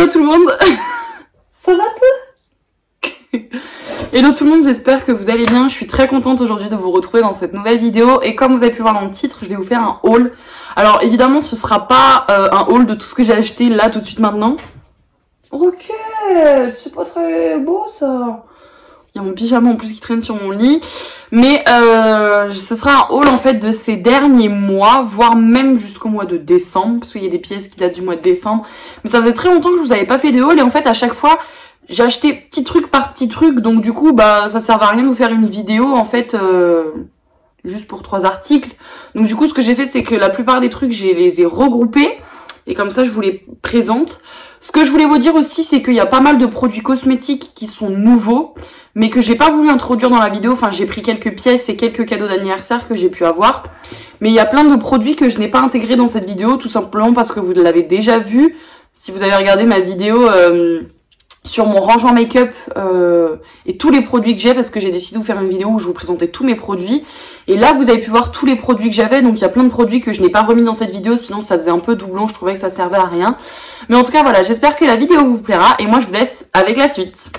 Hello tout le monde. Ça va toi? Hello tout le monde, j'espère que vous allez bien. Je suis très contente aujourd'hui de vous retrouver dans cette nouvelle vidéo. Et comme vous avez pu voir dans le titre, je vais vous faire un haul. Alors évidemment ce sera pas un haul de tout ce que j'ai acheté là tout de suite maintenant. Ok, c'est pas très beau ça. Il y a mon pyjama en plus qui traîne sur mon lit. Mais ce sera un haul en fait de ces derniers mois, voire même jusqu'au mois de décembre. Parce qu'il y a des pièces qui datent du mois de décembre. Mais ça faisait très longtemps que je vous avais pas fait de haul. Et en fait à chaque fois, j'ai acheté petit truc par petit truc. Donc du coup, bah ça sert à rien de vous faire une vidéo en fait juste pour 3 articles. Donc du coup, ce que j'ai fait, c'est que la plupart des trucs, je les ai regroupés. Et comme ça, je vous les présente. Ce que je voulais vous dire aussi, c'est qu'il y a pas mal de produits cosmétiques qui sont nouveaux, mais que j'ai pas voulu introduire dans la vidéo. Enfin, j'ai pris quelques pièces et quelques cadeaux d'anniversaire que j'ai pu avoir. Mais il y a plein de produits que je n'ai pas intégrés dans cette vidéo, tout simplement parce que vous l'avez déjà vu. Si vous avez regardé ma vidéo sur mon rangement make-up et tous les produits que j'ai, parce que j'ai décidé de vous faire une vidéo où je vous présentais tous mes produits. Et là, vous avez pu voir tous les produits que j'avais. Donc, il y a plein de produits que je n'ai pas remis dans cette vidéo, sinon ça faisait un peu doublon. Je trouvais que ça servait à rien. Mais en tout cas, voilà, j'espère que la vidéo vous plaira. Et moi, je vous laisse avec la suite.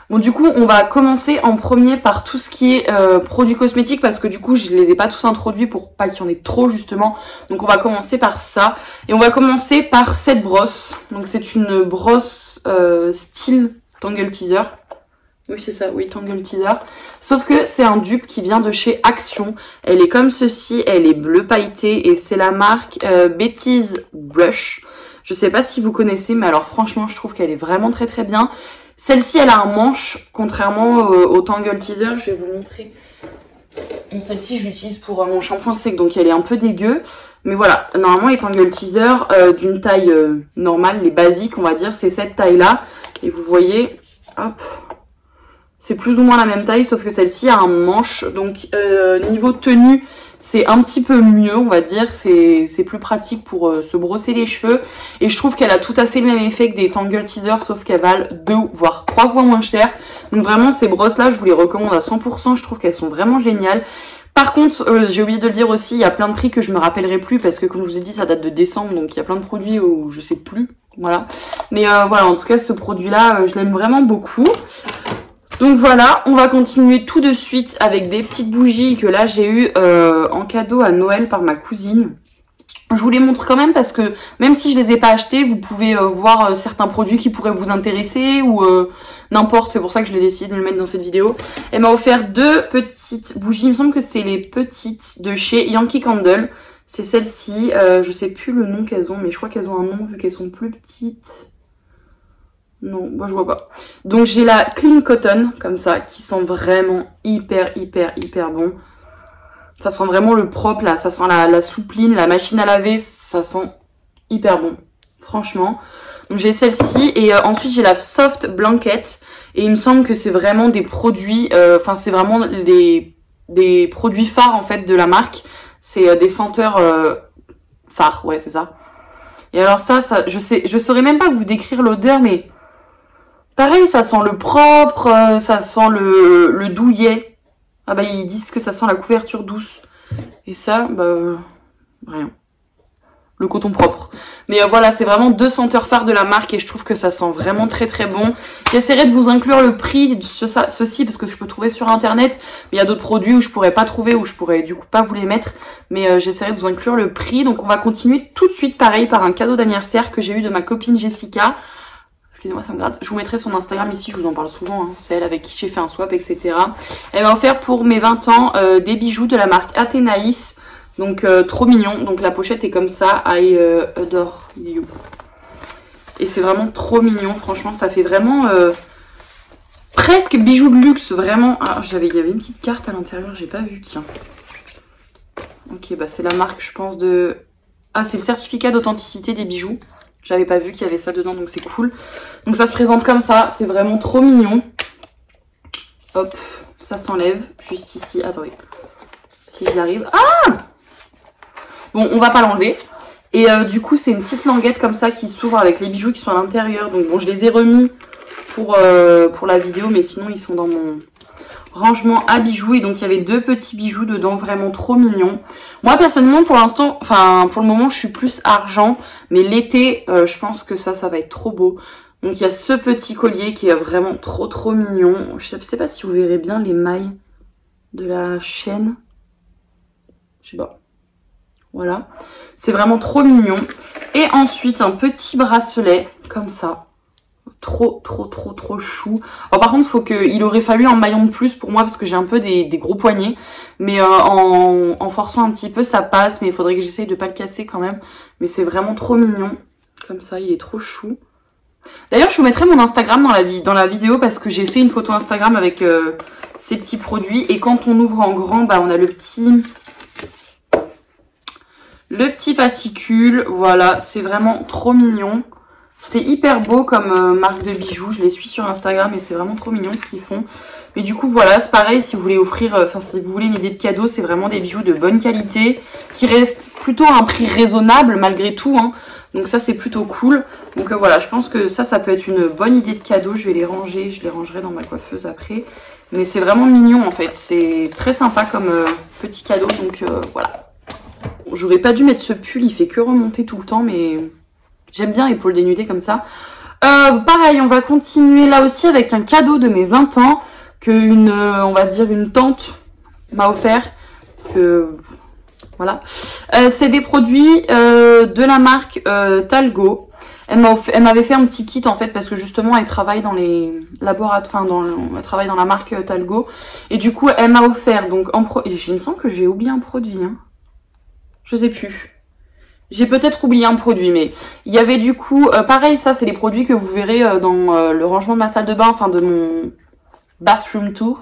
Bon, du coup, on va commencer en premier par tout ce qui est produits cosmétiques, parce que du coup, je les ai pas tous introduits pour pas qu'il y en ait trop, justement. Donc, on va commencer par ça. Et on va commencer par cette brosse. Donc, c'est une brosse style Tangle Teezer. Oui, c'est ça, oui, Tangle Teezer. Sauf que c'est un dupe qui vient de chez Action. Elle est comme ceci, elle est bleu pailleté et c'est la marque Betty's Brush. Je sais pas si vous connaissez, mais alors franchement, je trouve qu'elle est vraiment très très bien. Celle-ci, elle a un manche, contrairement au Tangle Teezer. Je vais vous montrer. Bon, celle-ci, je l'utilise pour mon shampoing sec, donc elle est un peu dégueu. Mais voilà, normalement, les Tangle Teezer d'une taille normale, les basiques, on va dire, c'est cette taille-là. Et vous voyez, hop, c'est plus ou moins la même taille, sauf que celle-ci a un manche. Donc, niveau tenue, c'est un petit peu mieux, on va dire. C'est plus pratique pour se brosser les cheveux. Et je trouve qu'elle a tout à fait le même effet que des Tangle Teezer, sauf qu'elles valent 2 voire 3 fois moins cher. Donc vraiment, ces brosses-là, je vous les recommande à 100%. Je trouve qu'elles sont vraiment géniales. Par contre, j'ai oublié de le dire aussi, il y a plein de prix que je me rappellerai plus parce que comme je vous ai dit, ça date de décembre, donc il y a plein de produits où je sais plus, voilà. Mais voilà, en tout cas, ce produit-là, je l'aime vraiment beaucoup. Donc voilà, on va continuer tout de suite avec des petites bougies que là j'ai eu en cadeau à Noël par ma cousine. Je vous les montre quand même parce que même si je les ai pas achetés, vous pouvez voir certains produits qui pourraient vous intéresser ou n'importe. C'est pour ça que je l'ai décidé de le mettre dans cette vidéo. Elle m'a offert 2 petites bougies. Il me semble que c'est les petites de chez Yankee Candle. C'est celle-ci. Je sais plus le nom qu'elles ont, mais je crois qu'elles ont un nom vu qu'elles sont plus petites. Non, moi je vois pas. Donc j'ai la Clean Cotton, comme ça, qui sent vraiment hyper bon. Ça sent vraiment le propre là, ça sent la soupline, la machine à laver, ça sent hyper bon, franchement. Donc j'ai celle-ci et ensuite j'ai la Soft Blanket et il me semble que c'est vraiment des produits, enfin c'est vraiment des produits phares en fait de la marque. C'est des senteurs phares, ouais c'est ça. Et alors ça, je saurais même pas vous décrire l'odeur mais pareil ça sent le propre, ça sent le douillet. Ah bah ils disent que ça sent la couverture douce. Et ça, bah rien. Le coton propre. Mais voilà, c'est vraiment 2 senteurs phares de la marque et je trouve que ça sent vraiment très très bon. J'essaierai de vous inclure le prix de ceci parce que je peux trouver sur internet. Mais il y a d'autres produits où je pourrais pas trouver, où je pourrais du coup pas vous les mettre. Mais j'essaierai de vous inclure le prix. Donc on va continuer tout de suite pareil par un cadeau d'anniversaire que j'ai eu de ma copine Jessica. Excusez-moi, ça me gratte. Je vous mettrai son Instagram ici, je vous en parle souvent. Hein. C'est elle avec qui j'ai fait un swap, etc. Elle m'a offert pour mes 20 ans des bijoux de la marque Athénaïs. Donc trop mignon. Donc la pochette est comme ça. I adore you. Et c'est vraiment trop mignon. Franchement, ça fait vraiment presque bijoux de luxe. Vraiment. Ah, il y avait une petite carte à l'intérieur, j'ai pas vu. Tiens. Ok, bah c'est la marque, je pense, de... Ah, c'est le certificat d'authenticité des bijoux. J'avais pas vu qu'il y avait ça dedans, donc c'est cool. Donc ça se présente comme ça, c'est vraiment trop mignon. Hop, ça s'enlève juste ici. Attendez, si j'y arrive. Ah! Bon, on va pas l'enlever. Et du coup, c'est une petite languette comme ça qui s'ouvre avec les bijoux qui sont à l'intérieur. Donc bon, je les ai remis pour la vidéo, mais sinon ils sont dans mon rangement à bijoux. Et donc il y avait 2 petits bijoux dedans, vraiment trop mignons. Moi personnellement pour l'instant, enfin pour le moment je suis plus argent. Mais l'été je pense que ça va être trop beau. Donc il y a ce petit collier qui est vraiment trop mignon. Je sais pas si vous verrez bien les mailles de la chaîne. Je sais pas. Voilà. C'est vraiment trop mignon. Et ensuite un petit bracelet comme ça. Trop chou. Alors, par contre il aurait fallu un maillon de plus pour moi parce que j'ai un peu des gros poignets. Mais en forçant un petit peu ça passe. Mais il faudrait que j'essaye de pas le casser quand même. Mais c'est vraiment trop mignon. Comme ça, il est trop chou. D'ailleurs je vous mettrai mon Instagram dans la vidéo parce que j'ai fait une photo Instagram avec ces petits produits. Et quand on ouvre en grand, bah on a le petit fascicule. Voilà, c'est vraiment trop mignon. C'est hyper beau comme marque de bijoux. Je les suis sur Instagram et c'est vraiment trop mignon ce qu'ils font. Mais du coup voilà, c'est pareil si vous voulez offrir, si vous voulez une idée de cadeau, c'est vraiment des bijoux de bonne qualité qui restent plutôt à un prix raisonnable malgré tout, hein. Donc ça c'est plutôt cool. Donc voilà, je pense que ça peut être une bonne idée de cadeau. Je vais les ranger, je les rangerai dans ma coiffeuse après. Mais c'est vraiment mignon en fait. C'est très sympa comme petit cadeau. Donc voilà. J'aurais pas dû mettre ce pull, il fait que remonter tout le temps. Mais j'aime bien épaules dénudées comme ça. Pareil, on va continuer là aussi avec un cadeau de mes 20 ans. Que on va dire une tante m'a offert. Parce que... Voilà, c'est des produits de la marque Talgo. Elle m'avait fait un petit kit en fait parce que justement elle travaille dans les laboratoires, elle travaille dans la marque Talgo. Et du coup elle m'a offert donc il me semble que j'ai oublié un produit, hein. Je sais plus. J'ai peut-être oublié un produit, mais il y avait du coup, pareil ça c'est les produits que vous verrez dans le rangement de ma salle de bain, enfin de mon bathroom tour.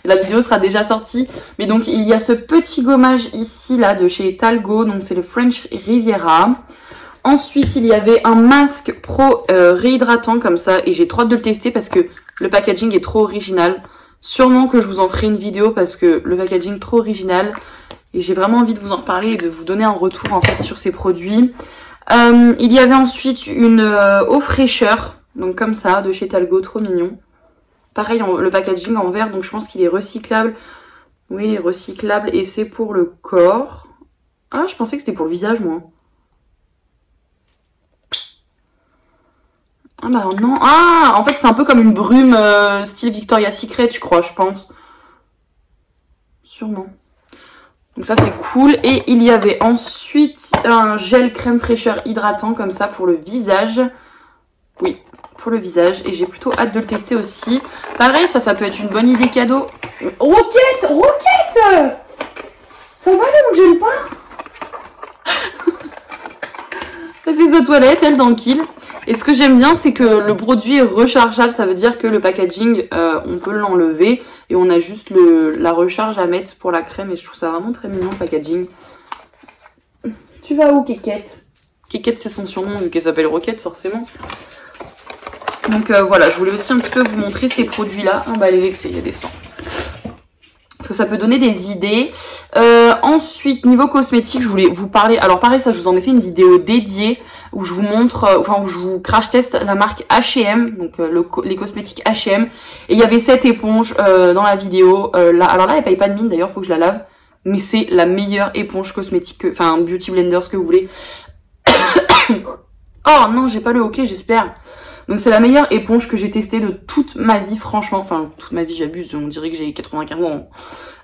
La vidéo sera déjà sortie. Mais donc il y a ce petit gommage ici là de chez Talgo. Donc c'est le French Riviera. Ensuite il y avait un masque pro réhydratant comme ça. Et j'ai trop hâte de le tester parce que le packaging est trop original. Sûrement que je vous en ferai une vidéo parce que le packaging est trop original. Et j'ai vraiment envie de vous en reparler et de vous donner un retour en fait sur ces produits. Il y avait ensuite une eau fraîcheur. Donc comme ça de chez Talgo, trop mignon. Pareil, le packaging en verre, donc je pense qu'il est recyclable. Oui, il est recyclable et c'est pour le corps. Ah, je pensais que c'était pour le visage, moi. Ah bah non. Ah, en fait, c'est un peu comme une brume style Victoria's Secret, je crois, je pense. Sûrement. Donc ça, c'est cool. Et il y avait ensuite un gel crème fraîcheur hydratant, comme ça, pour le visage. Oui, pour le visage. Et j'ai plutôt hâte de le tester aussi. Pareil, ça peut être une bonne idée cadeau. Roquette, Roquette, ça va, là, on gêne pas. Elle fait sa toilette, elle, tranquille. Et ce que j'aime bien, c'est que le produit est rechargeable. Ça veut dire que le packaging, on peut l'enlever. Et on a juste la recharge à mettre pour la crème. Et je trouve ça vraiment très mignon, le packaging. Tu vas où, Kékette? Kékette, c'est son surnom, vu qu'elle s'appelle Roquette, forcément. Donc voilà, je voulais aussi un petit peu vous montrer ces produits-là. Ah bah, elle est vexée, il y a des sangs. Parce que ça peut donner des idées. Ensuite, niveau cosmétique, je voulais vous parler. Alors pareil, ça, je vous en ai fait une vidéo dédiée où je vous montre, où je vous crash test la marque H&M, donc les cosmétiques H&M. Et il y avait cette éponge dans la vidéo. Là, alors là, elle paye pas de mine, d'ailleurs, faut que je la lave. Mais c'est la meilleure éponge cosmétique, enfin beauty blender, ce que vous voulez. Oh non, j'ai pas le hockey, j'espère. Donc c'est la meilleure éponge que j'ai testée de toute ma vie, franchement. Enfin, toute ma vie, j'abuse, on dirait que j'ai 95 ans.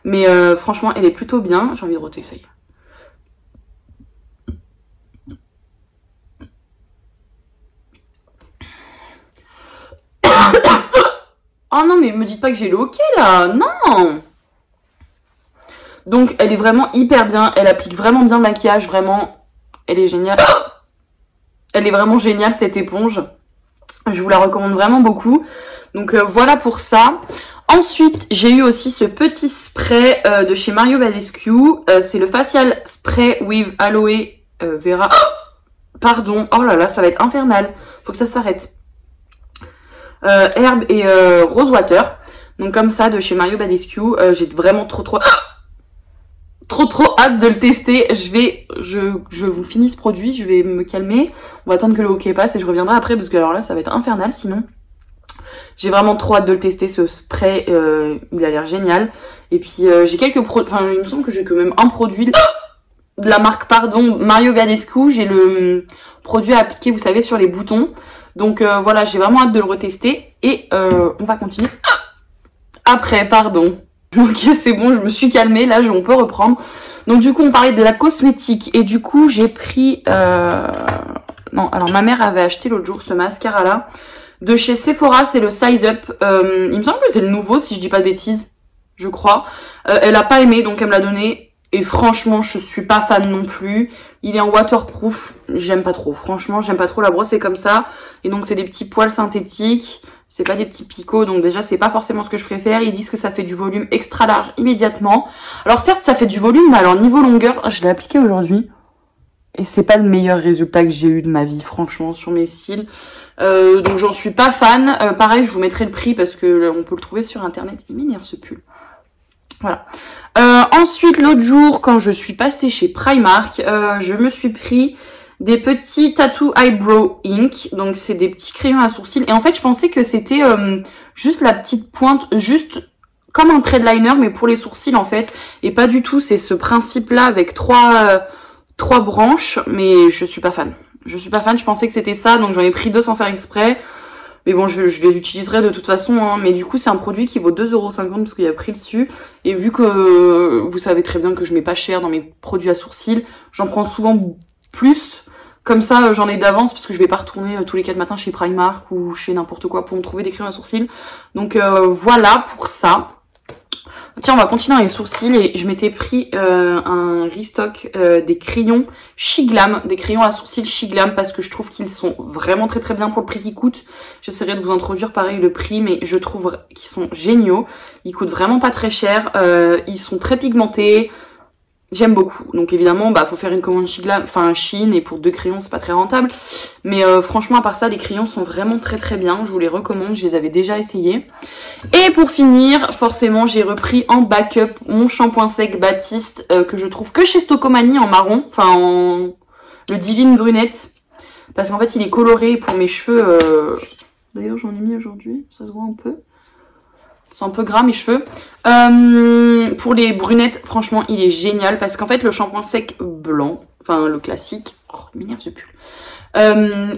Mais franchement, elle est plutôt bien. J'ai envie de roter, ça y est. Oh non, mais me dites pas que j'ai le hockey, là. Non. Donc, elle est vraiment hyper bien. Elle applique vraiment bien le maquillage, vraiment. Elle est géniale. Elle est vraiment géniale, cette éponge. Je vous la recommande vraiment beaucoup. Donc voilà pour ça. Ensuite, j'ai eu aussi ce petit spray de chez Mario Badescu. C'est le Facial Spray with Aloe Vera. Pardon. Oh là là, ça va être infernal. Faut que ça s'arrête. Herbe et Rose Water. Donc comme ça, de chez Mario Badescu. J'ai vraiment trop hâte de le tester. Je vous finis ce produit, je vais me calmer. On va attendre que le hockey passe et je reviendrai après parce que alors là ça va être infernal sinon. J'ai vraiment trop hâte de le tester, ce spray, il a l'air génial. Et puis j'ai quelques produits, enfin il me semble que j'ai quand même un produit de la marque, pardon, Mario Badescu. J'ai le produit à appliquer, vous savez, sur les boutons. Donc voilà, j'ai vraiment hâte de le retester. Et on va continuer après, pardon. Ok, c'est bon, je me suis calmée, là on peut reprendre. Donc du coup on parlait de la cosmétique et du coup j'ai pris... Non, alors ma mère avait acheté l'autre jour ce mascara là de chez Sephora, c'est le Size Up. Il me semble que c'est le nouveau si je dis pas de bêtises, je crois. Elle a pas aimé donc elle me l'a donné et franchement je suis pas fan non plus. Il est en waterproof, j'aime pas trop, franchement j'aime pas trop, la brosse est comme ça. Et donc c'est des petits poils synthétiques. C'est pas des petits picots, donc déjà c'est pas forcément ce que je préfère. Ils disent que ça fait du volume extra large immédiatement. Alors certes ça fait du volume, mais alors niveau longueur, je l'ai appliqué aujourd'hui. Et c'est pas le meilleur résultat que j'ai eu de ma vie, franchement, sur mes cils. Donc j'en suis pas fan. Pareil, je vous mettrai le prix parce que on peut le trouver sur internet. Il m'énerve ce pull. Voilà. Ensuite, l'autre jour, quand je suis passée chez Primark, je me suis pris des petits Tattoo Eyebrow Ink. Donc c'est des petits crayons à sourcils. Et en fait je pensais que c'était juste la petite pointe, juste comme un trait de liner mais pour les sourcils en fait. Et pas du tout, c'est ce principe là avec trois branches. Mais je suis pas fan. Je suis pas fan, je pensais que c'était ça. Donc j'en ai pris 2 sans faire exprès. Mais bon, je les utiliserai de toute façon. Hein. Mais du coup c'est un produit qui vaut 2,50 € parce qu'il y a prix dessus. Et vu que vous savez très bien que je mets pas cher dans mes produits à sourcils, j'en prends souvent plus. Comme ça, j'en ai d'avance parce que je vais pas retourner tous les 4 matins chez Primark ou chez n'importe quoi pour me trouver des crayons à sourcils. Donc voilà pour ça. Tiens, on va continuer dans les sourcils et je m'étais pris un restock des crayons Shiglam, des crayons à sourcils Shiglam parce que je trouve qu'ils sont vraiment très très bien pour le prix qu'ils coûtent. J'essaierai de vous introduire pareil le prix, mais je trouve qu'ils sont géniaux. Ils coûtent vraiment pas très cher, ils sont très pigmentés. J'aime beaucoup. Donc évidemment, bah faut faire une commande Shiglam, enfin Shein, et pour 2 crayons, c'est pas très rentable. Mais franchement, à part ça, les crayons sont vraiment très très bien. Je vous les recommande, je les avais déjà essayés. Et pour finir, forcément, j'ai repris en backup mon shampoing sec Baptiste, que je trouve que chez Stocomanie en marron, enfin en le Divine Brunette. Parce qu'en fait, il est coloré pour mes cheveux. D'ailleurs, j'en ai mis aujourd'hui, ça se voit un peu. C'est un peu gras mes cheveux. Pour les brunettes, franchement, il est génial. Parce qu'en fait, le shampoing sec blanc, enfin le classique, oh, il m'énerve ce pull.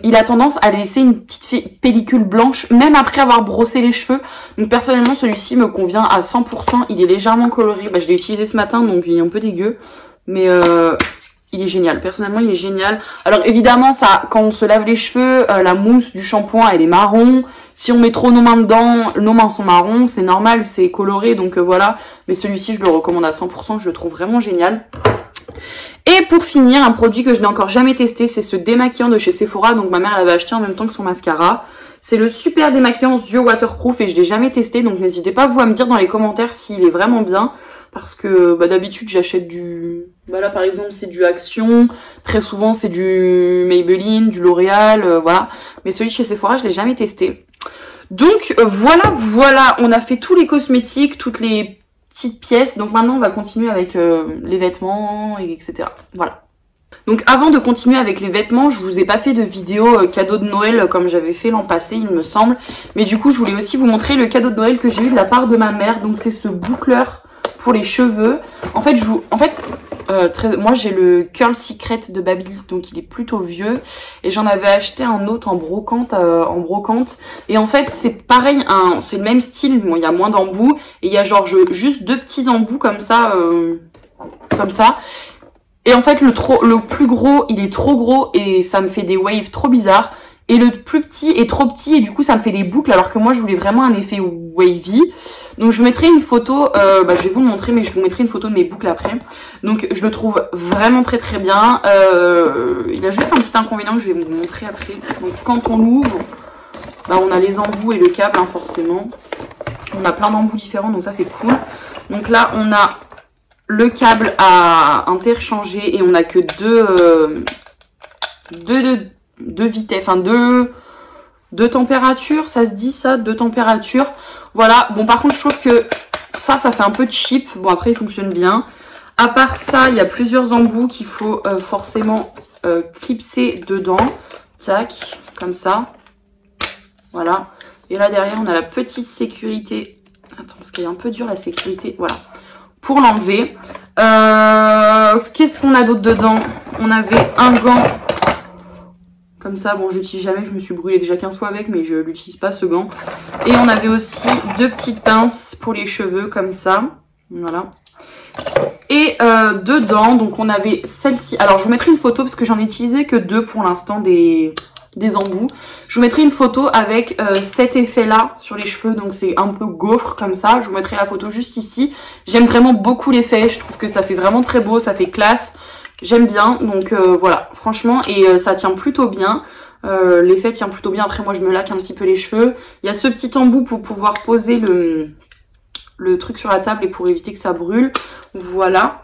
Il a tendance à laisser une petite pellicule blanche, même après avoir brossé les cheveux. Donc personnellement, celui-ci me convient à 100%. Il est légèrement coloré. Bah, je l'ai utilisé ce matin, donc il est un peu dégueu. Mais il est génial. Personnellement, il est génial. Alors évidemment, ça, quand on se lave les cheveux, la mousse du shampoing, elle est marron. Si on met trop nos mains dedans, nos mains sont marron. C'est normal, c'est coloré, donc voilà. Mais celui-ci, je le recommande à 100%. Je le trouve vraiment génial. Et pour finir, un produit que je n'ai encore jamais testé, c'est ce démaquillant de chez Sephora. Donc ma mère l'avait acheté en même temps que son mascara. C'est le super démaquillant yeux waterproof et je l'ai jamais testé. Donc n'hésitez pas vous à me dire dans les commentaires s'il est vraiment bien. Parce que bah, d'habitude j'achète du... Bah là par exemple c'est du Action. Très souvent c'est du Maybelline, du L'Oréal, voilà. Mais celui chez Sephora je l'ai jamais testé. Donc voilà, on a fait tous les cosmétiques, toutes les petites pièces. Donc maintenant on va continuer avec les vêtements, etc. Voilà. Donc avant de continuer avec les vêtements, je vous ai pas fait de vidéo cadeau de Noël comme j'avais fait l'an passé il me semble. Mais du coup je voulais aussi vous montrer le cadeau de Noël que j'ai eu de la part de ma mère. Donc c'est ce boucleur pour les cheveux. En fait, moi j'ai le Curl Secret de Babyliss, donc il est plutôt vieux. Et j'en avais acheté un autre en brocante. Et en fait c'est pareil, c'est le même style, bon il y a moins d'embouts. Et il y a genre juste 2 petits embouts comme ça. Et en fait le plus gros il est trop gros et ça me fait des waves trop bizarres. Et le plus petit est trop petit et du coup ça me fait des boucles alors que moi je voulais vraiment un effet wavy. Donc je vous mettrai une photo, je vais vous le montrer mais je vous mettrai une photo de mes boucles après. Donc je le trouve vraiment très très bien. Il a juste un petit inconvénient que je vais vous montrer après. Donc quand on l'ouvre, bah, on a les embouts et le câble hein, forcément. On a plein d'embouts différents donc ça c'est cool. Donc là on a le câble à interchanger et on a que deux vitesses, enfin deux températures, ça se dit ça, 2 températures. Voilà, bon par contre je trouve que ça fait un peu cheap. Bon après il fonctionne bien. À part ça, il y a plusieurs embouts qu'il faut forcément clipser dedans. Tac, comme ça. Voilà. Et là derrière on a la petite sécurité. Attends, parce qu'elle est un peu dure la sécurité. Voilà. Pour l'enlever. Qu'est-ce qu'on a d'autre dedans? On avait un gant. Comme ça, bon, je l'utilise jamais, je me suis brûlée déjà 15 fois avec, mais je l'utilise pas ce gant. Et on avait aussi 2 petites pinces pour les cheveux, comme ça. Voilà. Et dedans, donc on avait celle-ci. Alors, je vous mettrai une photo, parce que j'en ai utilisé que 2 pour l'instant, des embouts. Je vous mettrai une photo avec cet effet-là sur les cheveux, donc c'est un peu gaufre, comme ça. Je vous mettrai la photo juste ici. J'aime vraiment beaucoup l'effet, je trouve que ça fait vraiment très beau, ça fait classe. J'aime bien, donc voilà, franchement, et ça tient plutôt bien. L'effet tient plutôt bien. Après, moi, je me laque un petit peu les cheveux. Il y a ce petit embout pour pouvoir poser le truc sur la table et pour éviter que ça brûle. Voilà.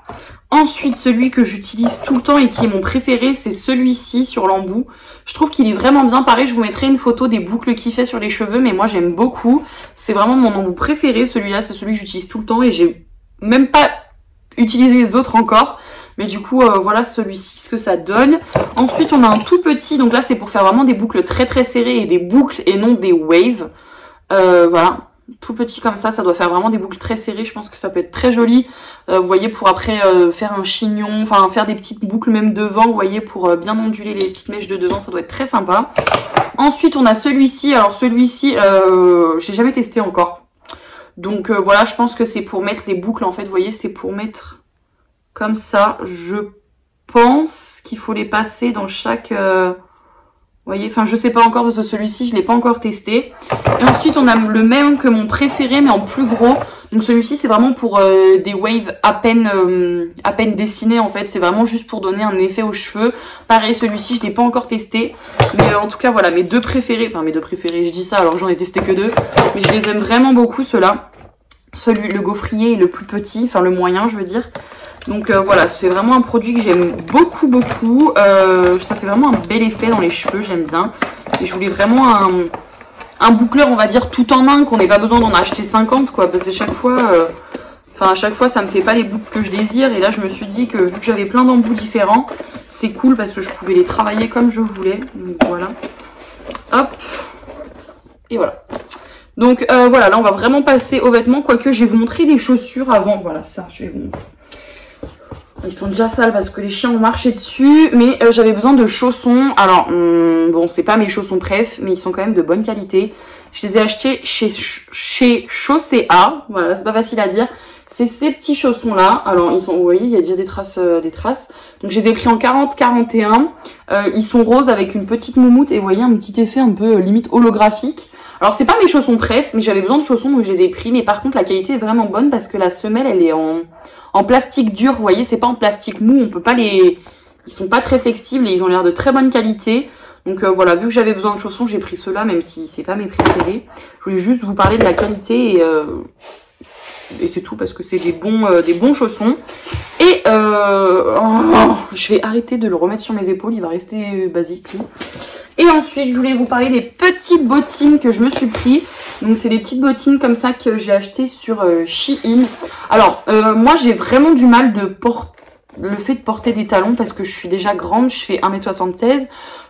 Ensuite, celui que j'utilise tout le temps et qui est mon préféré, c'est celui-ci sur l'embout. Je trouve qu'il est vraiment bien. Pareil, je vous mettrai une photo des boucles qu'il fait sur les cheveux, mais moi, j'aime beaucoup. C'est vraiment mon embout préféré. Celui-là, c'est celui que j'utilise tout le temps et j'ai même pas utilisé les autres encore. Mais du coup, voilà celui-ci, ce que ça donne. Ensuite, on a un tout petit. Donc là, c'est pour faire vraiment des boucles très très serrées et des boucles et non des waves. Voilà, tout petit comme ça doit faire vraiment des boucles très serrées. Je pense que ça peut être très joli. Vous voyez, pour après faire un chignon, enfin faire des petites boucles même devant. Vous voyez, pour bien onduler les petites mèches de devant, ça doit être très sympa. Ensuite, on a celui-ci. Alors celui-ci, j'ai jamais testé encore. Donc voilà, je pense que c'est pour mettre les boucles. En fait, vous voyez, c'est pour mettre... Comme ça, je pense qu'il faut les passer dans chaque... vous voyez, enfin je sais pas encore parce que celui-ci je l'ai pas encore testé. Et ensuite on a le même que mon préféré mais en plus gros. Donc celui-ci c'est vraiment pour des waves à peine dessinées en fait. C'est vraiment juste pour donner un effet aux cheveux. Pareil, celui-ci je l'ai pas encore testé. Mais en tout cas voilà, mes deux préférés. Enfin mes deux préférés, je dis ça alors que j'en ai testé que 2. Mais je les aime vraiment beaucoup ceux-là. Le gaufrier est le plus petit, enfin le moyen je veux dire. Donc voilà, c'est vraiment un produit que j'aime beaucoup beaucoup. Ça fait vraiment un bel effet dans les cheveux, j'aime bien. Et je voulais vraiment un boucleur, on va dire, tout en un, qu'on n'ait pas besoin d'en acheter 50 quoi. Parce que chaque fois, à chaque fois ça me fait pas les boucles que je désire. Et là je me suis dit que vu que j'avais plein d'embouts différents, c'est cool parce que je pouvais les travailler comme je voulais. Donc voilà. Hop. Et voilà. Donc voilà, là on va vraiment passer aux vêtements. Quoique je vais vous montrer des chaussures avant. Voilà, ça, je vais vous montrer. Ils sont déjà sales parce que les chiens ont marché dessus. Mais j'avais besoin de chaussons. Alors, bon, c'est pas mes chaussons préf, mais ils sont quand même de bonne qualité. Je les ai achetés chez Chaussea. Voilà, c'est pas facile à dire. C'est ces petits chaussons là. Alors, ils sont, vous voyez, il y a déjà des traces. Donc, je les ai pris en 40-41. Ils sont roses avec une petite moumoute. Et vous voyez, un petit effet un peu limite holographique. Alors, c'est pas mes chaussons préf, mais j'avais besoin de chaussons, donc je les ai pris. Mais par contre, la qualité est vraiment bonne parce que la semelle, elle est en plastique dur, vous voyez, c'est pas en plastique mou, on peut pas les... Ils sont pas très flexibles et ils ont l'air de très bonne qualité. Donc voilà, vu que j'avais besoin de chaussons, j'ai pris ceux-là, même si c'est pas mes préférés. Je voulais juste vous parler de la qualité et c'est tout parce que c'est des bons chaussons. Et je vais arrêter de le remettre sur mes épaules, il va rester basique lui. Et ensuite, je voulais vous parler des petites bottines que je me suis pris. Donc, c'est des petites bottines comme ça que j'ai achetées sur Shein. Alors, moi, j'ai vraiment du mal le fait de porter des talons parce que je suis déjà grande, je fais 1m76.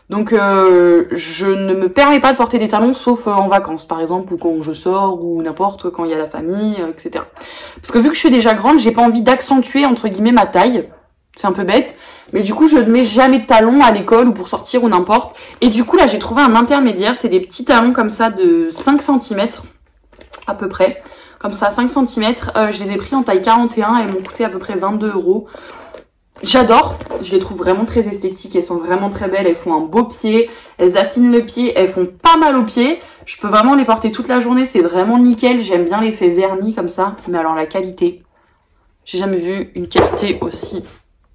Donc, je ne me permets pas de porter des talons sauf en vacances, par exemple, ou quand je sors, ou n'importe, quand il y a la famille, etc. Parce que vu que je suis déjà grande, j'ai pas envie d'accentuer, entre guillemets, ma taille. C'est un peu bête, mais du coup je ne mets jamais de talons à l'école ou pour sortir ou n'importe. Et du coup là j'ai trouvé un intermédiaire, c'est des petits talons comme ça de 5 cm à peu près. Comme ça, 5 cm, je les ai pris en taille 41 et elles m'ont coûté à peu près 22 €. J'adore, je les trouve vraiment très esthétiques, elles sont vraiment très belles, elles font un beau pied, elles affinent le pied, elles font pas mal au pied. Je peux vraiment les porter toute la journée, c'est vraiment nickel, j'aime bien l'effet vernis comme ça. Mais alors la qualité, j'ai jamais vu une qualité aussi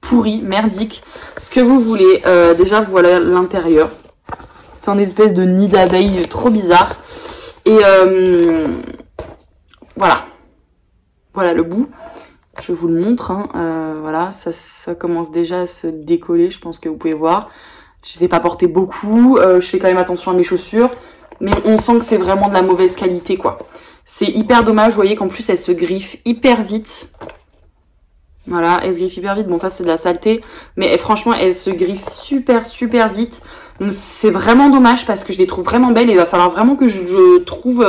pourri, merdique, ce que vous voulez. Déjà voilà l'intérieur, c'est un espèce de nid d'abeilles trop bizarre. Et voilà le bout, je vous le montre hein. Voilà, ça commence déjà à se décoller, je pense que vous pouvez voir. Je les ai pas portés beaucoup, je fais quand même attention à mes chaussures, mais on sent que c'est vraiment de la mauvaise qualité quoi. C'est hyper dommage, vous voyez qu'en plus elles se griffent hyper vite. Voilà, elle se griffe hyper vite. Bon, ça, c'est de la saleté. Mais franchement, elle se griffe super vite. Donc c'est vraiment dommage parce que je les trouve vraiment belles et il va falloir vraiment que je trouve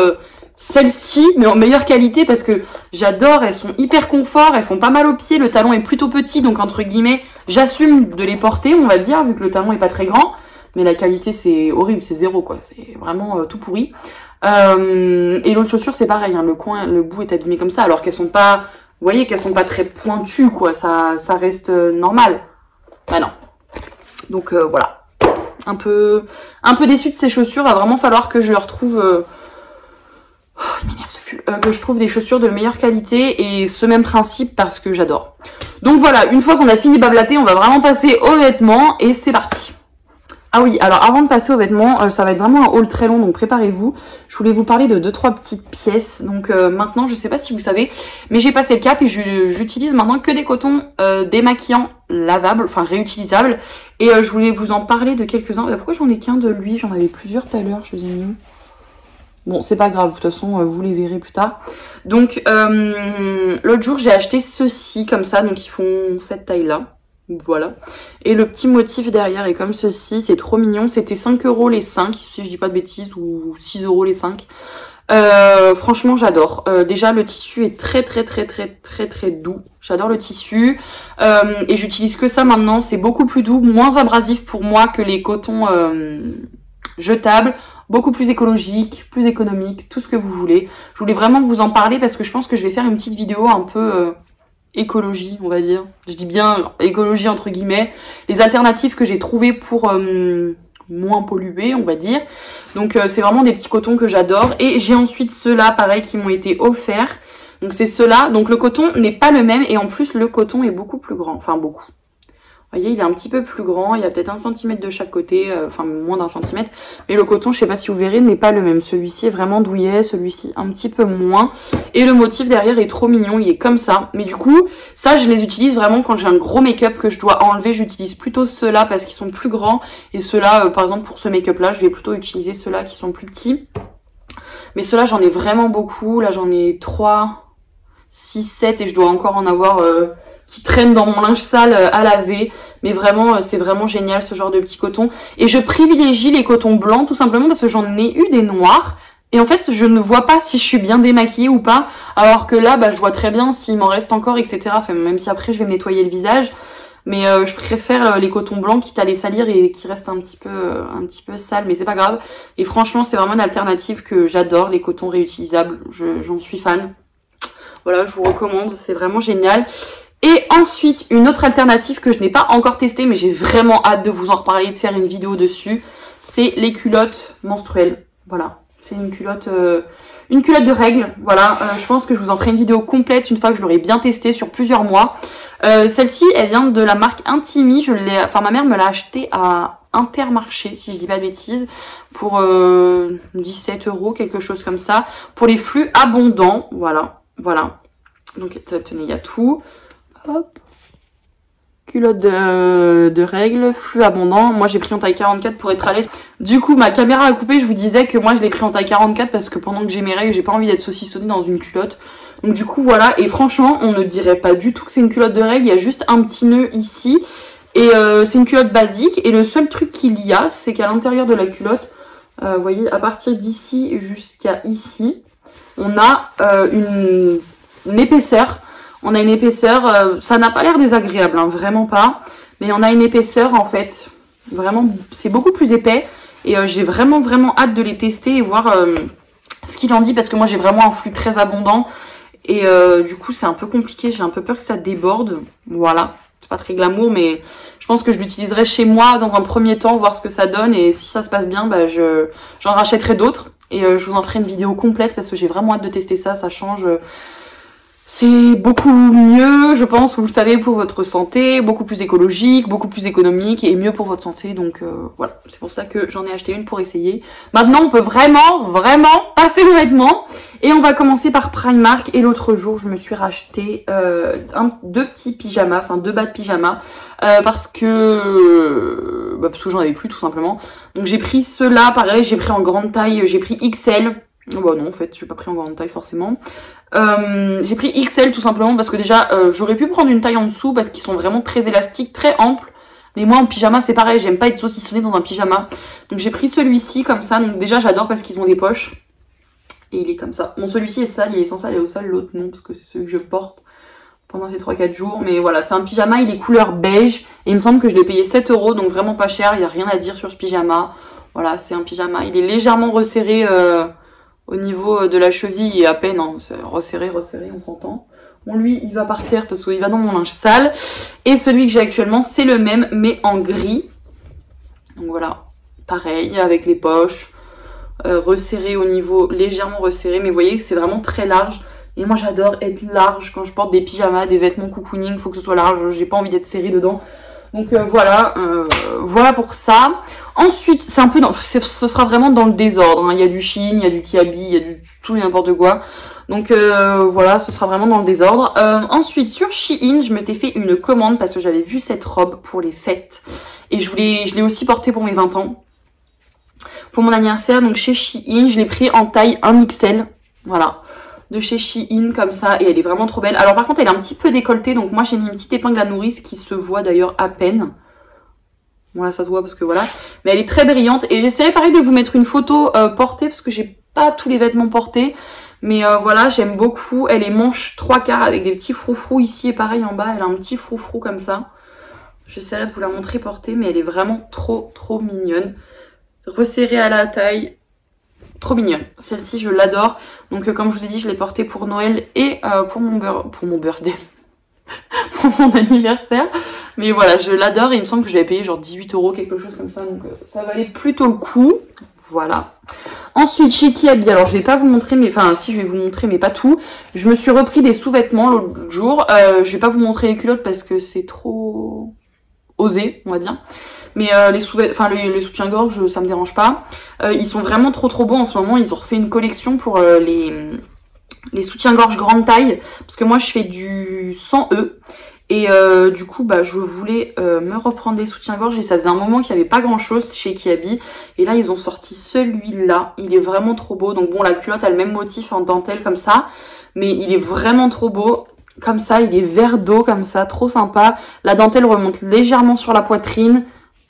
celles-ci, mais en meilleure qualité parce que j'adore, elles sont hyper confort, elles font pas mal aux pieds, le talon est plutôt petit, donc entre guillemets, j'assume de les porter, on va dire, vu que le talon est pas très grand, mais la qualité c'est horrible, c'est zéro quoi, c'est vraiment tout pourri. Et l'autre chaussure c'est pareil, hein, le bout est abîmé comme ça, alors qu'elles sont pas, vous voyez qu'elles sont pas très pointues quoi, ça reste normal. Bah non. Donc voilà. Un peu déçue de ces chaussures, va vraiment falloir que je retrouve... il m'énerve ce pull. Que je trouve des chaussures de meilleure qualité et ce même principe parce que j'adore. Donc voilà, une fois qu'on a fini de bablater, on va vraiment passer aux vêtements et c'est parti. Ah oui, alors avant de passer aux vêtements, ça va être vraiment un haul très long, donc préparez-vous. Je voulais vous parler de 2-3 petites pièces. Donc maintenant, je sais pas si vous savez, mais j'ai passé le cap et j'utilise maintenant que des cotons démaquillants lavables, enfin réutilisables. Et je voulais vous en parler de quelques-uns. Pourquoi j'en ai qu'un de lui? J'en avais plusieurs tout à l'heure, je les ai mis où? Bon, c'est pas grave, de toute façon, vous les verrez plus tard. Donc, l'autre jour, j'ai acheté ceux-ci, comme ça, donc ils font cette taille-là. Voilà. Et le petit motif derrière est comme ceci, c'est trop mignon. C'était 5 € les 5, si je dis pas de bêtises, ou 6 € les 5. Franchement, j'adore. Déjà, le tissu est très doux. J'adore le tissu. Et j'utilise que ça maintenant. C'est beaucoup plus doux, moins abrasif pour moi que les cotons jetables. Beaucoup plus écologique, plus économique, tout ce que vous voulez. Je voulais vraiment vous en parler parce que je pense que je vais faire une petite vidéo un peu écologie, on va dire. Je dis bien écologie entre guillemets. Les alternatives que j'ai trouvées pour moins polluer, on va dire. Donc c'est vraiment des petits cotons que j'adore. Et j'ai ensuite ceux-là, pareil, qui m'ont été offerts. Donc c'est ceux-là. Donc le coton n'est pas le même et en plus le coton est beaucoup plus grand. Enfin beaucoup. Vous voyez, il est un petit peu plus grand, il y a peut-être 1 cm de chaque côté, enfin moins d'1 cm. Mais le coton, je sais pas si vous verrez, n'est pas le même. Celui-ci est vraiment douillet, celui-ci un petit peu moins. Et le motif derrière est trop mignon, il est comme ça. Mais du coup, ça je les utilise vraiment quand j'ai un gros make-up que je dois enlever. J'utilise plutôt ceux-là parce qu'ils sont plus grands. Et ceux-là, par exemple pour ce make-up là, je vais plutôt utiliser ceux-là qui sont plus petits. Mais ceux-là, j'en ai vraiment beaucoup. Là, j'en ai 3, 6, 7 et je dois encore en avoir... qui traînent dans mon linge sale à laver, mais vraiment c'est vraiment génial ce genre de petits cotons. Et je privilégie les cotons blancs tout simplement parce que j'en ai eu des noirs et en fait je ne vois pas si je suis bien démaquillée ou pas, alors que là bah, je vois très bien s'il m'en reste encore, etc. Enfin, même si après je vais me nettoyer le visage, mais je préfère les cotons blancs quitte à les salir et qui restent un petit peu sales, mais c'est pas grave. Et franchement c'est vraiment une alternative que j'adore, les cotons réutilisables, j'en suis fan. Voilà, je vous recommande, c'est vraiment génial. Et ensuite, une autre alternative que je n'ai pas encore testée, mais j'ai vraiment hâte de vous en reparler et de faire une vidéo dessus, c'est les culottes menstruelles. Voilà, c'est une culotte de règles. Voilà, je pense que je vous en ferai une vidéo complète une fois que je l'aurai bien testée sur plusieurs mois. Celle-ci, elle vient de la marque Intimi. Enfin, ma mère me l'a achetée à Intermarché, si je dis pas de bêtises, pour 17 €, quelque chose comme ça, pour les flux abondants. Voilà. Donc, tenez, il y a tout. Hop, culotte de règles, flux abondant. Moi j'ai pris en taille 44 pour être à l'aise. Du coup ma caméra a coupé, je vous disais que moi je l'ai pris en taille 44 parce que pendant que j'ai mes règles, j'ai pas envie d'être saucissonnée dans une culotte. Donc du coup voilà, et franchement on ne dirait pas du tout que c'est une culotte de règles, il y a juste un petit nœud ici. Et c'est une culotte basique et le seul truc qu'il y a, c'est qu'à l'intérieur de la culotte, vous voyez, à partir d'ici jusqu'à ici, on a une épaisseur. On a une épaisseur, ça n'a pas l'air désagréable, hein, vraiment pas. Mais on a une épaisseur en fait, vraiment, c'est beaucoup plus épais. Et j'ai vraiment hâte de les tester et voir ce qu'il en dit. Parce que moi j'ai vraiment un flux très abondant. Et du coup c'est un peu compliqué, j'ai un peu peur que ça déborde. Voilà, c'est pas très glamour mais je pense que je l'utiliserai chez moi dans un premier temps, voir ce que ça donne. Et si ça se passe bien, bah, j'en rachèterai d'autres. Et je vous en ferai une vidéo complète parce que j'ai vraiment hâte de tester ça, ça change... C'est beaucoup mieux, je pense, vous le savez, pour votre santé, beaucoup plus écologique, beaucoup plus économique et mieux pour votre santé. Donc voilà, c'est pour ça que j'en ai acheté une pour essayer. Maintenant, on peut vraiment passer aux vêtements. Et on va commencer par Primark. Et l'autre jour, je me suis racheté 2 petits pyjamas, enfin 2 bas de pyjama. Parce que j'en avais plus tout simplement. Donc j'ai pris ceux-là, pareil, j'ai pris en grande taille, j'ai pris XL. Bah non, en fait, je n'ai pas pris en grande taille forcément. J'ai pris XL tout simplement parce que déjà, j'aurais pu prendre une taille en dessous parce qu'ils sont vraiment très élastiques, très amples. Mais moi en pyjama c'est pareil, j'aime pas être saucissonnée dans un pyjama. Donc j'ai pris celui-ci comme ça, donc déjà j'adore parce qu'ils ont des poches. Et il est comme ça. Bon celui-ci est sale, il est censé aller au sale, l'autre non, parce que c'est celui que je porte pendant ces 3-4 jours. Mais voilà, c'est un pyjama, il est couleur beige. Et il me semble que je l'ai payé 7 €, donc vraiment pas cher, il n'y a rien à dire sur ce pyjama. Voilà, c'est un pyjama, il est légèrement resserré au niveau de la cheville et à peine, hein, resserré, on s'entend. Bon lui il va par terre parce qu'il va dans mon linge sale. Et celui que j'ai actuellement c'est le même mais en gris. Donc voilà, pareil avec les poches, resserré au niveau, légèrement resserré. Mais vous voyez que c'est vraiment très large. Et moi j'adore être large quand je porte des pyjamas, des vêtements cocooning, il faut que ce soit large, j'ai pas envie d'être serrée dedans. Donc voilà, voilà pour ça. Ensuite, c'est un peu ce sera vraiment dans le désordre, hein. Il y a du Shein, il y a du Kiabi, il y a du tout et n'importe quoi. Donc voilà, ce sera vraiment dans le désordre. Ensuite, sur Shein, je m'étais fait une commande parce que j'avais vu cette robe pour les fêtes. Et je l'ai aussi portée pour mes 20 ans. Pour mon anniversaire, donc chez Shein, je l'ai pris en taille 1XL. Voilà. De chez Shein comme ça, et elle est vraiment trop belle. Alors par contre elle est un petit peu décolletée, donc moi j'ai mis une petite épingle à nourrice qui se voit d'ailleurs à peine. Voilà, ça se voit parce que voilà, mais elle est très brillante. Et j'essaierai pareil de vous mettre une photo portée parce que j'ai pas tous les vêtements portés. Mais voilà, j'aime beaucoup. Elle est manche 3/4 avec des petits froufrous ici et pareil en bas, elle a un petit froufrou comme ça. J'essaierai de vous la montrer portée, mais elle est vraiment trop mignonne. Resserrée à la taille. Trop mignonne, celle-ci je l'adore. Donc comme je vous ai dit, je l'ai portée pour Noël et pour mon birthday, pour mon anniversaire. Mais voilà, je l'adore et il me semble que je l'avais payé genre 18 €, quelque chose comme ça. Donc ça valait plutôt le coup. Voilà. Ensuite, chez Kiabi, alors je vais pas vous montrer, mais enfin si je vais vous montrer, mais pas tout. Je me suis repris des sous-vêtements l'autre jour. Je vais pas vous montrer les culottes parce que c'est trop osé, on va dire. Mais les soutiens-gorge, ça me dérange pas. Ils sont vraiment trop beaux en ce moment. Ils ont refait une collection pour les soutiens-gorge grande taille. Parce que moi, je fais du 100E. Et du coup, bah, je voulais me reprendre des soutiens-gorge. Et ça faisait un moment qu'il n'y avait pas grand-chose chez Kiabi. Et là, ils ont sorti celui-là. Il est vraiment trop beau. Donc bon, la culotte a le même motif en dentelle comme ça. Mais il est vraiment trop beau. Comme ça, il est vert d'eau comme ça. Trop sympa. La dentelle remonte légèrement sur la poitrine.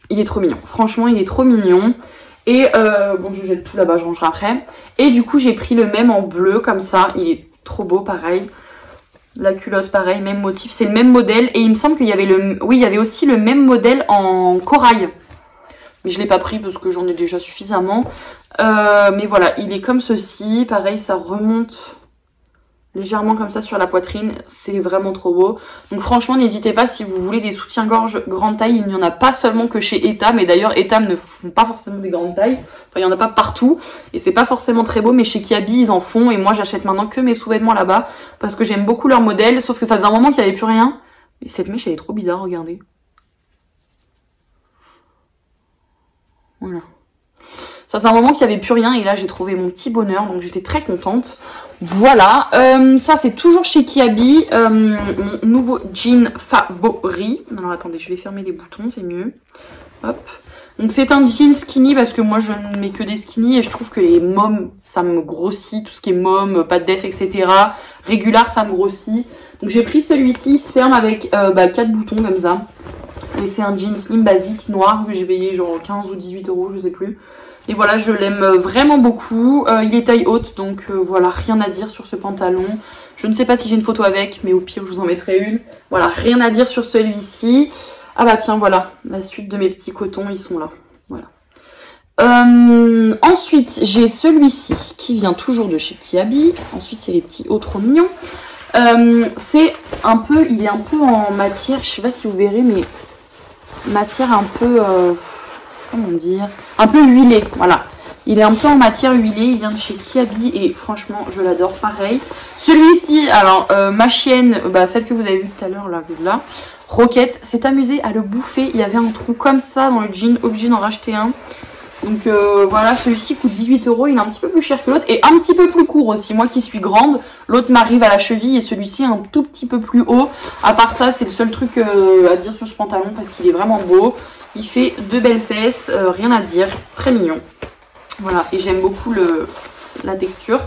Il est trop mignon, franchement il est trop mignon. Et bon je jette tout là-bas, je rangerai après. Et du coup j'ai pris le même en bleu comme ça, il est trop beau pareil. La culotte pareil, même motif, c'est le même modèle. Et il me semble qu'il y avait il y avait aussi le même modèle en corail. Mais je l'ai pas pris parce que j'en ai déjà suffisamment. Mais voilà, il est comme ceci, pareil ça remonte légèrement comme ça sur la poitrine, c'est vraiment trop beau. Donc franchement n'hésitez pas si vous voulez des soutiens-gorge grande taille, il n'y en a pas seulement que chez Etam, et d'ailleurs Etam ne font pas forcément des grandes tailles, enfin il n'y en a pas partout, et c'est pas forcément très beau, mais chez Kiabi ils en font, et moi j'achète maintenant que mes sous-vêtements là-bas, parce que j'aime beaucoup leur modèle, sauf que ça faisait un moment qu'il n'y avait plus rien. Et cette mèche elle est trop bizarre, regardez. Voilà. Ça faisait un moment qu'il n'y avait plus rien et là j'ai trouvé mon petit bonheur, donc j'étais très contente. Voilà, ça c'est toujours chez Kiabi, mon nouveau jean favori. Alors attendez, je vais fermer les boutons, c'est mieux. Hop. Donc c'est un jean skinny parce que moi je ne mets que des skinny et je trouve que les mômes ça me grossit, tout ce qui est môme, pas de def, etc. Régular ça me grossit. Donc j'ai pris celui-ci, il se ferme avec 4 boutons comme ça. Et c'est un jean slim basique noir que j'ai payé genre 15 ou 18 €, je sais plus. Et voilà, je l'aime vraiment beaucoup. Il est taille haute, donc voilà, rien à dire sur ce pantalon. Je ne sais pas si j'ai une photo avec, mais au pire, je vous en mettrai une. Voilà, rien à dire sur celui-ci. Ah bah tiens, voilà, la suite de mes petits cotons, ils sont là. Voilà. Ensuite, j'ai celui-ci qui vient toujours de chez Kiabi. Ensuite, c'est les petits hauts trop mignons. C'est un peu, il est un peu en matière, je sais pas si vous verrez, mais matière un peu... comment dire, un peu huilé, voilà. Il est un peu en matière huilée, il vient de chez Kiabi et franchement je l'adore pareil. Celui-ci, alors ma chienne, celle que vous avez vue tout à l'heure là, Roquette, s'est amusée à le bouffer. Il y avait un trou comme ça dans le jean, obligé d'en racheter un. Donc voilà, celui-ci coûte 18 €, il est un petit peu plus cher que l'autre et un petit peu plus court aussi. Moi qui suis grande, l'autre m'arrive à la cheville et celui-ci est un tout petit peu plus haut. À part ça, c'est le seul truc à dire sur ce pantalon parce qu'il est vraiment beau. Il fait de belles fesses, rien à dire, très mignon. Voilà, et j'aime beaucoup la texture.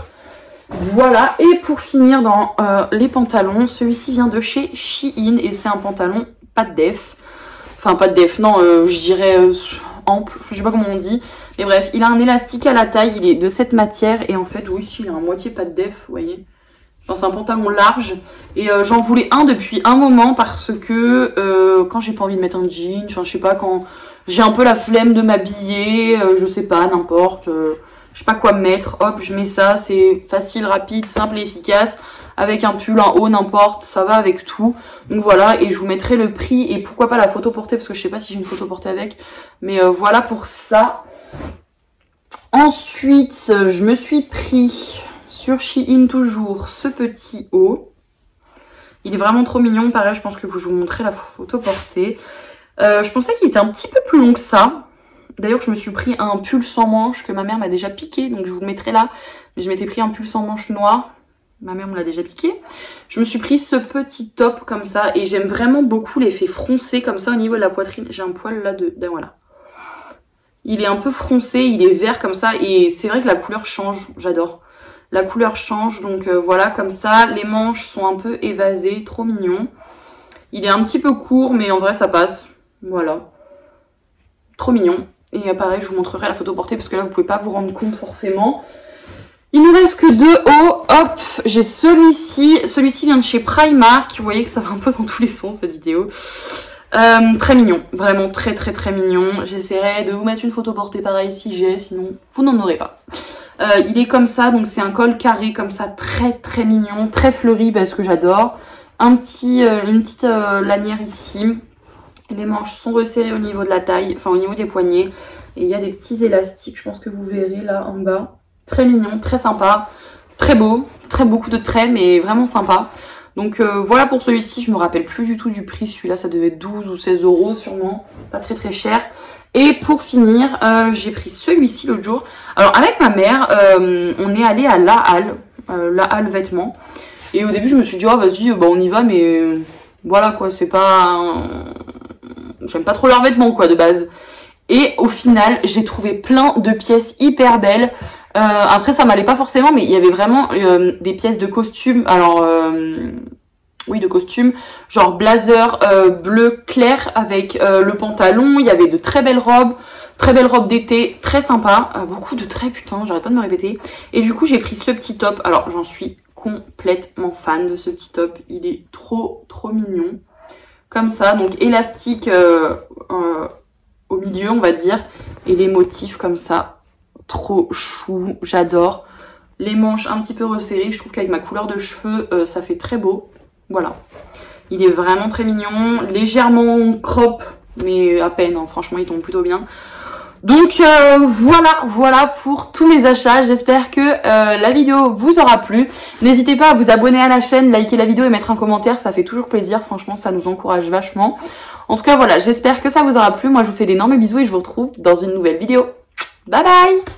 Voilà, et pour finir dans les pantalons, celui-ci vient de chez Shein et c'est un pantalon pas de def. Enfin pas de def, non, je dirais ample, je sais pas comment on dit. Mais bref, il a un élastique à la taille, il est de cette matière. Et en fait, oui, il a un moitié pas de def, vous voyez. Enfin, c'est un pantalon large. Et j'en voulais un depuis un moment parce que quand j'ai pas envie de mettre un jean, enfin je sais pas, quand j'ai un peu la flemme de m'habiller, je sais pas, n'importe, je sais pas quoi mettre, hop, je mets ça, c'est facile, rapide, simple et efficace, avec un pull, un haut, n'importe, ça va avec tout. Donc voilà, et je vous mettrai le prix et pourquoi pas la photo portée, parce que je sais pas si j'ai une photo portée avec, mais voilà pour ça. Ensuite, je me suis pris sur Shein toujours ce petit haut. Il est vraiment trop mignon, pareil, je pense que je vous montrerai la photo portée. Je pensais qu'il était un petit peu plus long que ça. D'ailleurs, je me suis pris un pull sans manches que ma mère m'a déjà piqué, donc je vous le mettrai là. Mais je m'étais pris un pull sans manches noir. Ma mère me l'a déjà piqué. Je me suis pris ce petit top comme ça et j'aime vraiment beaucoup l'effet froncé comme ça au niveau de la poitrine. J'ai un poil là de voilà. Il est un peu froncé, il est vert comme ça et c'est vrai que la couleur change, j'adore. La couleur change, donc voilà, comme ça. Les manches sont un peu évasées, trop mignon. Il est un petit peu court, mais en vrai, ça passe. Voilà. Trop mignon. Et pareil, je vous montrerai la photo portée, parce que là, vous pouvez pas vous rendre compte forcément. Il nous reste que deux hauts. Hop, j'ai celui-ci. Celui-ci vient de chez Primark. Vous voyez que ça va un peu dans tous les sens, cette vidéo. Très mignon. Vraiment très, très, très mignon. J'essaierai de vous mettre une photo portée pareille si j'ai, sinon, vous n'en aurez pas. Il est comme ça, donc c'est un col carré comme ça, très très mignon, très fleuri parce que j'adore. Une petite lanière ici. Les manches sont resserrées au niveau de la taille, enfin au niveau des poignets. Et il y a des petits élastiques, je pense que vous verrez là en bas. Très mignon, très sympa, très beau, beaucoup de traits mais vraiment sympa. Donc voilà pour celui-ci, je me rappelle plus du tout du prix, celui-là ça devait être 12 ou 16 € sûrement, pas très très cher. Et pour finir, j'ai pris celui-ci l'autre jour. Alors avec ma mère, on est allé à La Halle vêtements. Et au début je me suis dit, oh vas-y, bah, on y va, mais voilà quoi, c'est pas... J'aime pas trop leurs vêtements quoi de base. Et au final, j'ai trouvé plein de pièces hyper belles. Après ça m'allait pas forcément, mais il y avait vraiment des pièces de costume. Alors... oui, de costume, genre blazer bleu clair avec le pantalon. Il y avait de très belles robes d'été, très sympa. Beaucoup de traits, putain, j'arrête pas de me répéter. Et du coup, j'ai pris ce petit top. Alors, j'en suis complètement fan de ce petit top. Il est trop, trop mignon. Comme ça, donc élastique au milieu, on va dire. Et les motifs comme ça, trop chou, j'adore. Les manches un petit peu resserrées. Je trouve qu'avec ma couleur de cheveux, ça fait très beau. Voilà, il est vraiment très mignon, légèrement crop, mais à peine, hein. Franchement il tombe plutôt bien. Donc voilà pour tous mes achats, j'espère que la vidéo vous aura plu. N'hésitez pas à vous abonner à la chaîne, liker la vidéo et mettre un commentaire, ça fait toujours plaisir, franchement ça nous encourage vachement. En tout cas voilà, j'espère que ça vous aura plu, moi je vous fais d'énormes bisous et je vous retrouve dans une nouvelle vidéo. Bye bye!